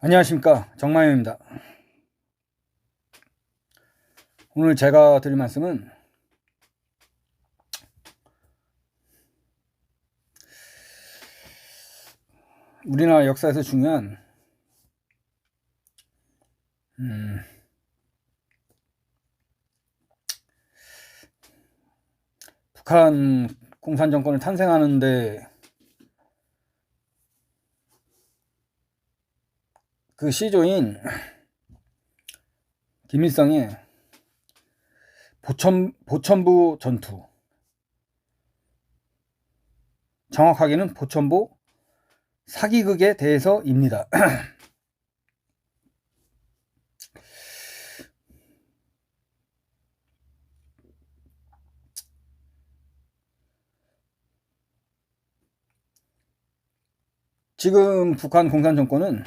안녕하십니까, 정마현입니다. 오늘 제가 드릴 말씀은 우리나라 역사에서 중요한 북한 공산정권을 탄생하는데 그 시조인 김일성의 보천부 전투, 정확하게는 보천보 사기극에 대해서입니다. 지금 북한 공산정권은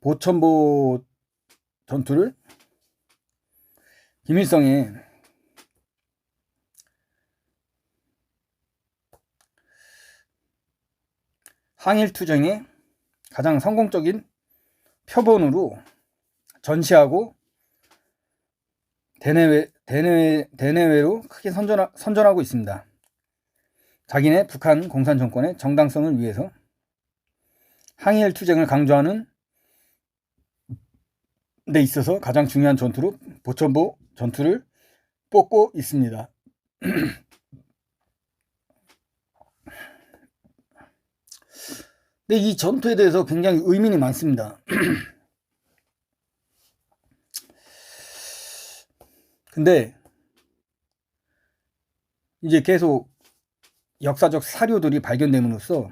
보천보 전투를 김일성의 항일투쟁의 가장 성공적인 표본으로 전시하고 대내외로 크게 선전하고 있습니다. 자기네 북한 공산정권의 정당성을 위해서 항일투쟁을 강조하는 데 있어서 가장 중요한 전투로 보천보 전투를 뽑고 있습니다. 근데 이 전투에 대해서 굉장히 의문이 많습니다. 근데 이제 계속 역사적 사료들이 발견됨으로써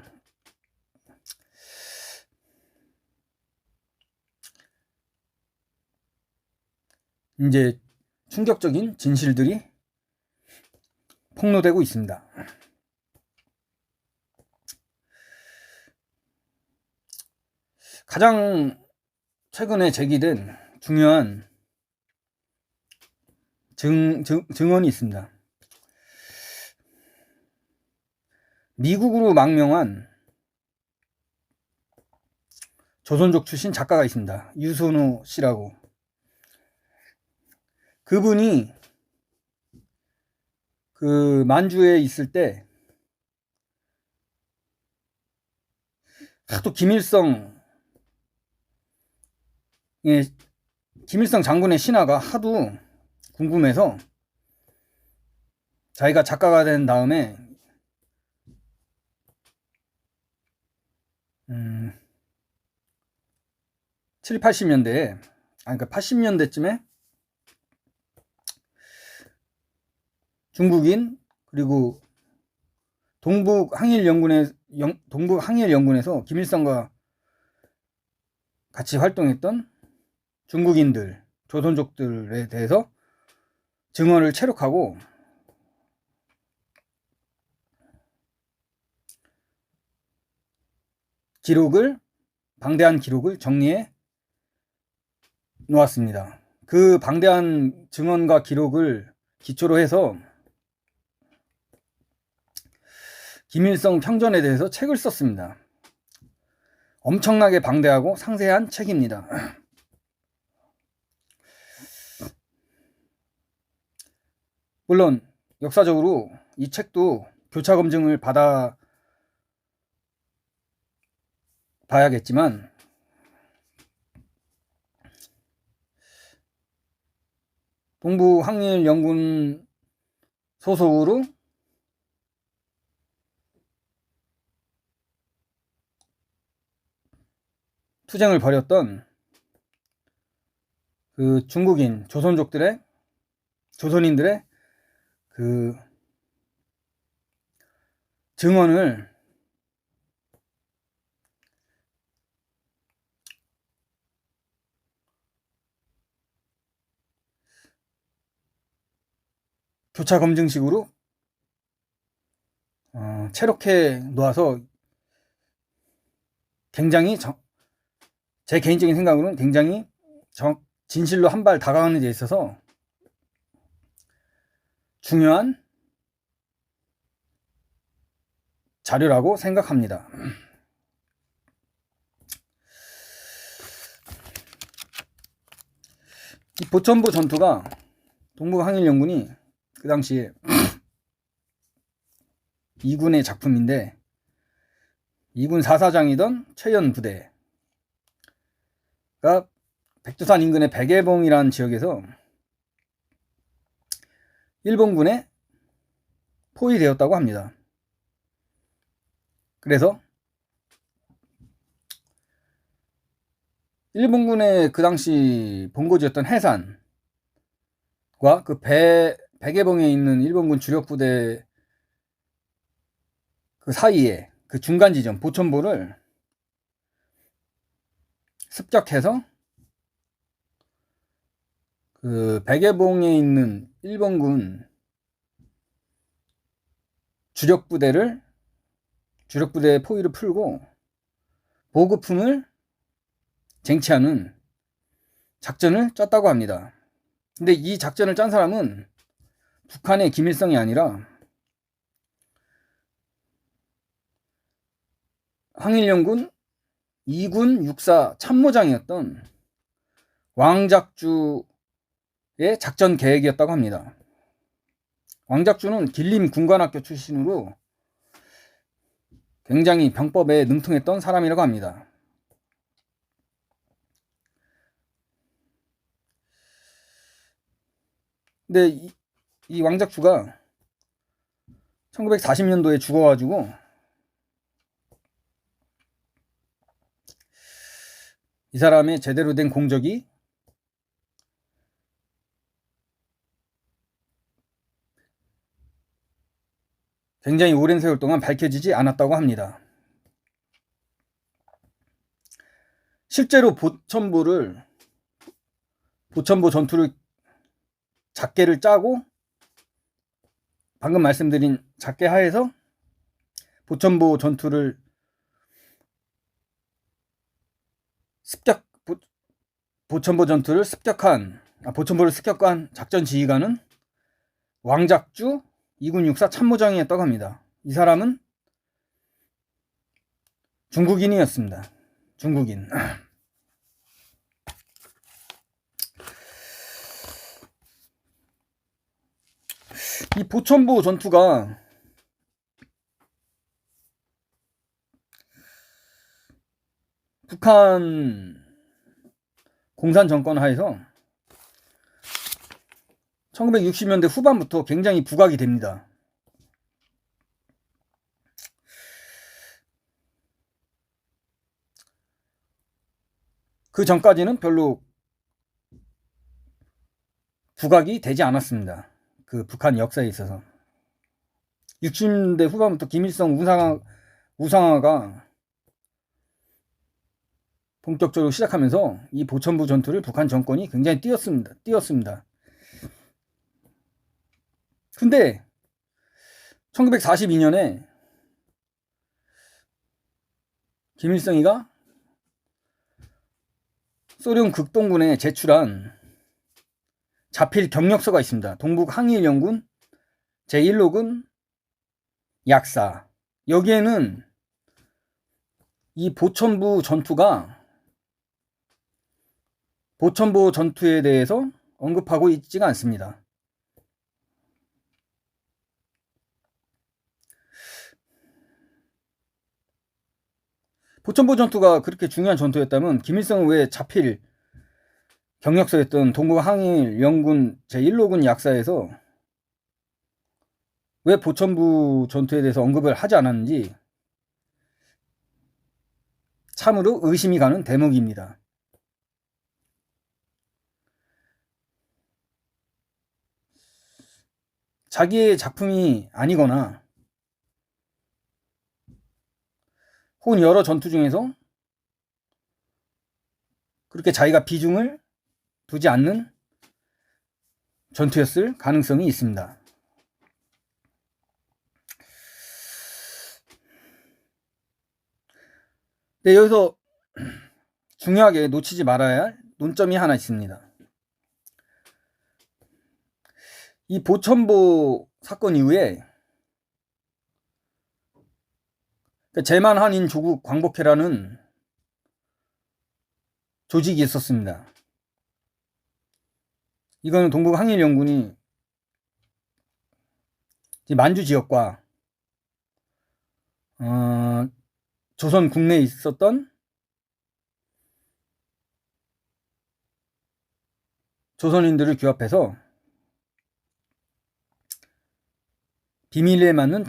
이제 충격적인 진실들이 폭로되고 있습니다. 가장 최근에 제기된 중요한 증언이 있습니다. 미국으로 망명한 조선족 출신 작가가 있습니다. 유선호 씨라고. 그분이 그 만주에 있을 때 하도 김일성 장군의 신화가 하도 궁금해서 자기가 작가가 된 다음에 7, 80년대에 그러니까 80년대쯤에 중국인 그리고 동북항일연군에서 김일성과 같이 활동했던 중국인들, 조선족들에 대해서 증언을 체록하고 방대한 기록을 정리해 놓았습니다. 그 방대한 증언과 기록을 기초로 해서 김일성 평전에 대해서 책을 썼습니다. 엄청나게 방대하고 상세한 책입니다. 물론 역사적으로 이 책도 교차 검증을 받아 봐야겠지만 동북항일연군 소속으로 투쟁을 벌였던 그 중국인 조선인들의 그 증언을 교차 검증식으로 체록해 놓아서 굉장히 제 개인적인 생각으로는 굉장히 진실로 한 발 다가가는 데 있어서 중요한 자료라고 생각합니다. 이 보천보 전투가 동북항일연군이 그 당시에 2군의 작품인데 2군 사사장이던 최연 부대가 백두산 인근의 백예봉이라는 지역에서 일본군에 포위되었다고 합니다. 그래서 일본군의 그 당시 본거지였던 해산과 그 백예봉에 있는 일본군 주력부대 그 사이에 그 중간 지점 보천보를 습격해서 그 백예봉에 있는 일본군 주력부대의 포위를 풀고 보급품을 쟁취하는 작전을 짰다고 합니다. 근데 이 작전을 짠 사람은 북한의 김일성이 아니라 항일연군 2군 육사 참모장이었던 왕작주의 작전 계획이었다고 합니다. 왕작주는 길림 군관학교 출신으로 굉장히 병법에 능통했던 사람이라고 합니다. 근데 이 왕작주가 1940년도에 죽어가지고 이 사람의 제대로 된 공적이 굉장히 오랜 세월 동안 밝혀지지 않았다고 합니다. 실제로 보천보 전투를 작계를 짜고 방금 말씀드린 작계 하에서 보천보 전투를 보천보를 습격한 작전 지휘관은 왕작주 2군 육사 참모장이었다고 합니다. 이 사람은 중국인이었습니다. 중국인. 이 보천보 전투가 북한 공산 정권 하에서 1960년대 후반부터 굉장히 부각이 됩니다. 그 전까지는 별로 부각이 되지 않았습니다. 그 북한 역사에 있어서 60년대 후반부터 김일성 우상화가 본격적으로 시작하면서 이 보천보 전투를 북한 정권이 굉장히 띄웠습니다. 근데 1942년에 김일성이가 소련 극동군에 제출한 자필 경력서가 있습니다. 동북항일연군 제1호군 약사. 여기에는 이 보천보 전투에 대해서 언급하고 있지가 않습니다. 보천보 전투가 그렇게 중요한 전투였다면 김일성은 왜 자필 경력서였던 동북항일연군 제1호군 약사에서 왜 보천보 전투에 대해서 언급을 하지 않았는지 참으로 의심이 가는 대목입니다. 자기의 작품이 아니거나 혹은 여러 전투 중에서 그렇게 자기가 비중을 두지 않는 전투였을 가능성이 있습니다. 네, 여기서 중요하게 놓치지 말아야 할 논점이 하나 있습니다. 이 보천보 사건 이후에 제만한인 조국 광복회라는 조직이 있었습니다. 이거는 동북항일연군이 만주 지역과 조선 국내에 있었던 조선인들을 규합해서 비밀리에 만든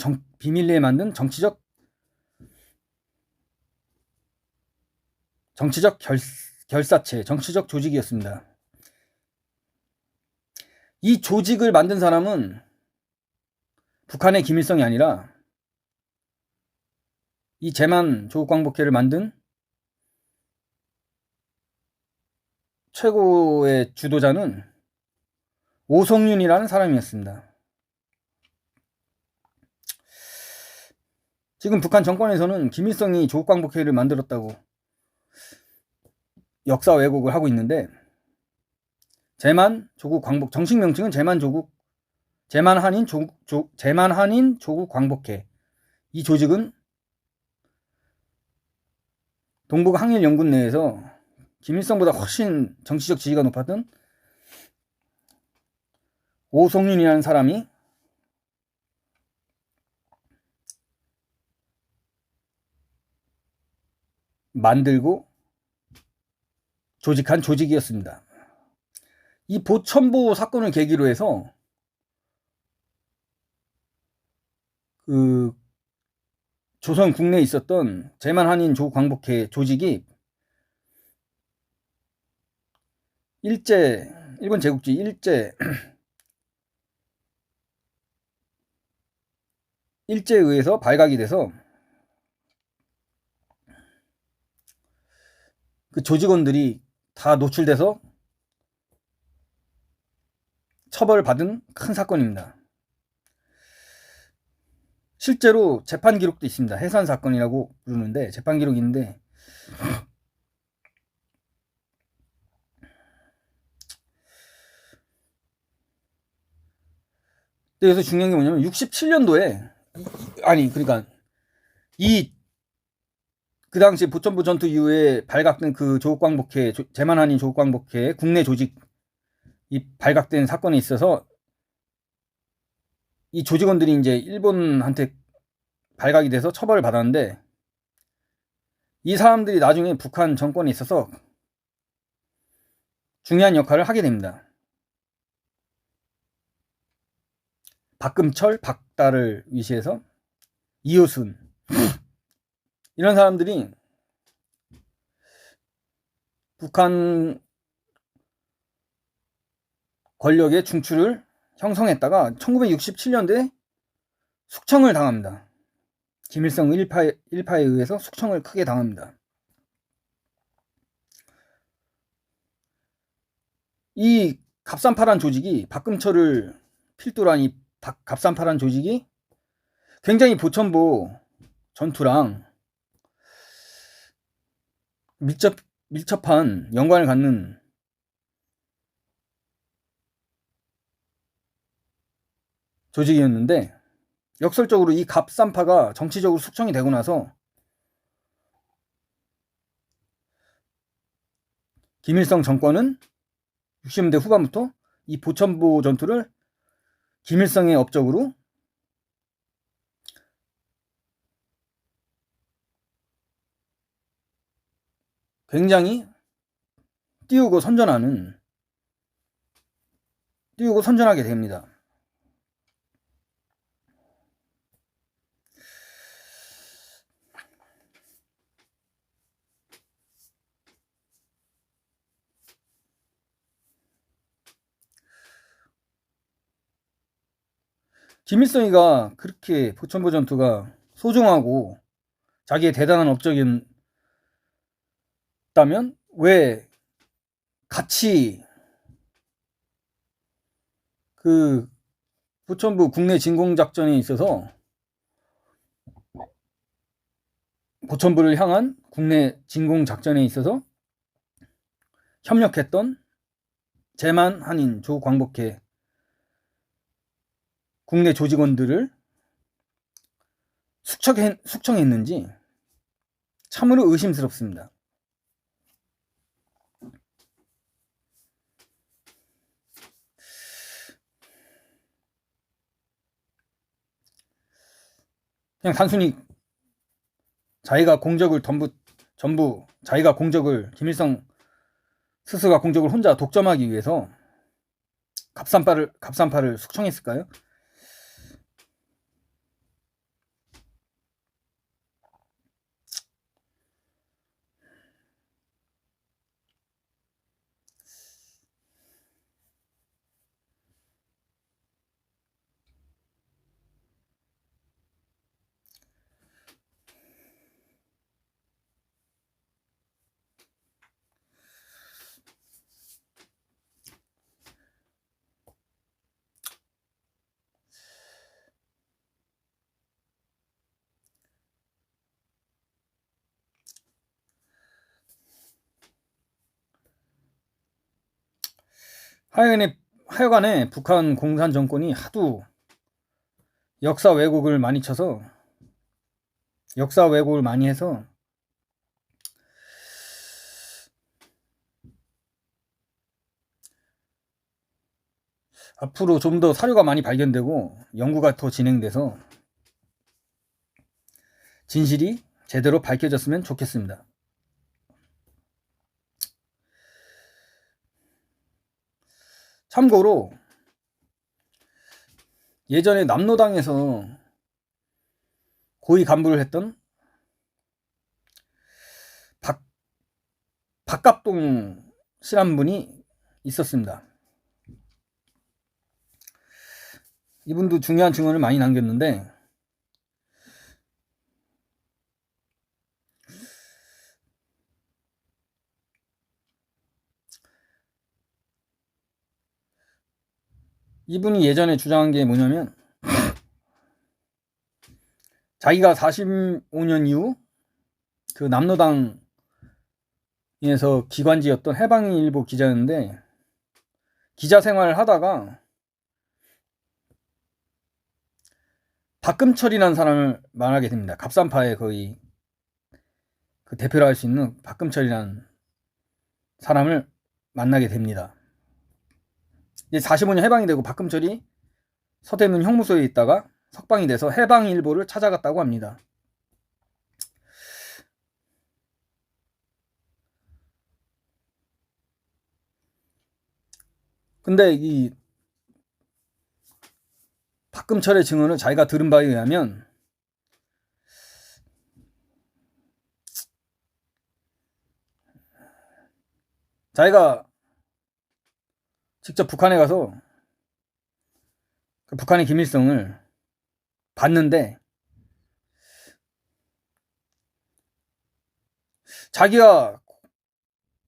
정치적 결사체, 정치적 조직이었습니다. 이 조직을 만든 사람은 북한의 김일성이 아니라 이 제만 조국광복회를 만든 최고의 주도자는 오성윤이라는 사람이었습니다. 지금 북한 정권에서는 김일성이 조국광복회를 만들었다고 역사 왜곡을 하고 있는데, 제만 조국 광복, 정식 명칭은 제만 한인 조국 광복회. 이 조직은 동북 항일연군 내에서 김일성보다 훨씬 정치적 지위가 높았던 오성윤이라는 사람이 만들고 조직한 조직이었습니다. 이 보천보 사건을 계기로 해서 그 조선 국내에 있었던 제만 한인 조국 광복회 조직이 일본 제국주의 일제에 의해서 발각이 돼서 그 조직원들이 다 노출돼서 처벌받은 큰 사건입니다. 실제로 재판 기록도 있습니다. 해산 사건이라고 부르는데 재판 기록이 있는데, 여기서 중요한 게 뭐냐면 67년도에 그러니까 그 당시 보천보 전투 이후에 발각된 그 조국광복회, 제만 한인 조국광복회 국내 조직이 발각된 사건에 있어서 이 조직원들이 이제 일본한테 발각이 돼서 처벌을 받았는데, 이 사람들이 나중에 북한 정권에 있어서 중요한 역할을 하게 됩니다. 박금철, 박달을 위시해서 이효순, 이런 사람들이 북한 권력의 중추를 형성했다가 1967년도에 숙청을 당합니다. 김일성 일파에 의해서 숙청을 크게 당합니다. 이 갑산파란 조직이, 박금철을 필두로 한 이 갑산파란 조직이 굉장히 보천보 전투랑 밀접한 연관을 갖는 조직이었는데, 역설적으로 이 갑산파가 정치적으로 숙청이 되고 나서 김일성 정권은 60년대 후반부터 이 보천보 전투를 김일성의 업적으로 굉장히 띄우고 선전하게 됩니다. 김일성이가 그렇게 보천보 전투가 소중하고 자기의 대단한 업적이었다면 왜 같이 그 보천보 국내 진공작전에 있어서 보천보를 향한 국내 진공작전에 있어서 협력했던 제만 한인 조광복회 국내 조직원들을 숙청했는지 참으로 의심스럽습니다. 그냥 단순히 자기가 공적을 전부 자기가 공적을 김일성 스스로가 공적을 혼자 독점하기 위해서 갑산파를 숙청했을까요? 하여간에 북한 공산 정권이 하도 역사 왜곡을 많이 해서 앞으로 좀 더 사료가 많이 발견되고 연구가 더 진행돼서 진실이 제대로 밝혀졌으면 좋겠습니다. 참고로 예전에 남로당에서 고위 간부를 했던 박갑동 씨란 분이 있었습니다. 이분도 중요한 증언을 많이 남겼는데 이분이 예전에 주장한 게 뭐냐면 자기가 45년 이후 그 남로당에서 기관지였던 해방일보 기자였는데 기자 생활을 하다가 박금철이라는 사람을 만나게 됩니다. 갑산파의 거의 그 대표로 할 수 있는 박금철이라는 사람을 만나게 됩니다. 이제 45년 해방이 되고 박금철이 서대문 형무소에 있다가 석방이 돼서 해방일보를 찾아갔다고 합니다. 근데 이 박금철의 증언을 자기가 들은 바에 의하면 자기가 직접 북한에 가서 그 북한의 김일성을 봤는데 자기가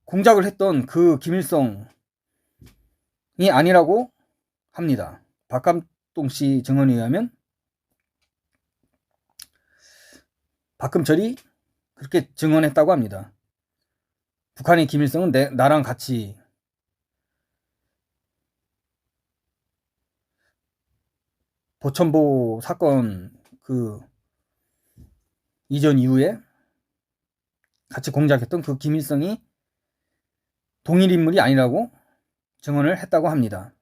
공작을 했던 그 김일성이 아니라고 합니다. 박감동 씨 증언에 의하면 박금철이 그렇게 증언했다고 합니다. 북한의 김일성은 나랑 같이 보천보 사건 그 이전 이후에 같이 공작했던 그 김일성이 동일 인물이 아니라고 증언을 했다고 합니다.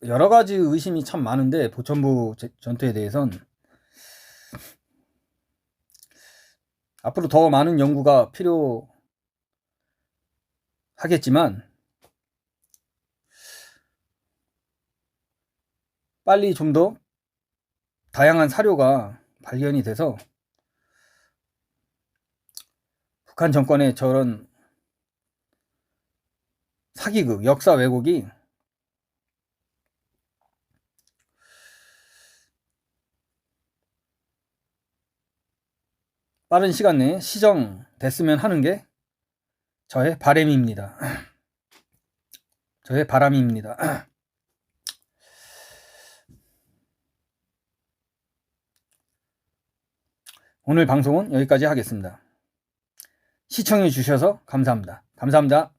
여러 가지 의심이 참 많은데 보천보 전투에 대해선 앞으로 더 많은 연구가 필요하겠지만 빨리 좀 더 다양한 사료가 발견이 돼서 북한 정권의 저런 사기극, 역사 왜곡이 빠른 시간 내에 시정됐으면 하는 게 저의 바람입니다. 저의 바람입니다. 오늘 방송은 여기까지 하겠습니다. 시청해 주셔서 감사합니다. 감사합니다.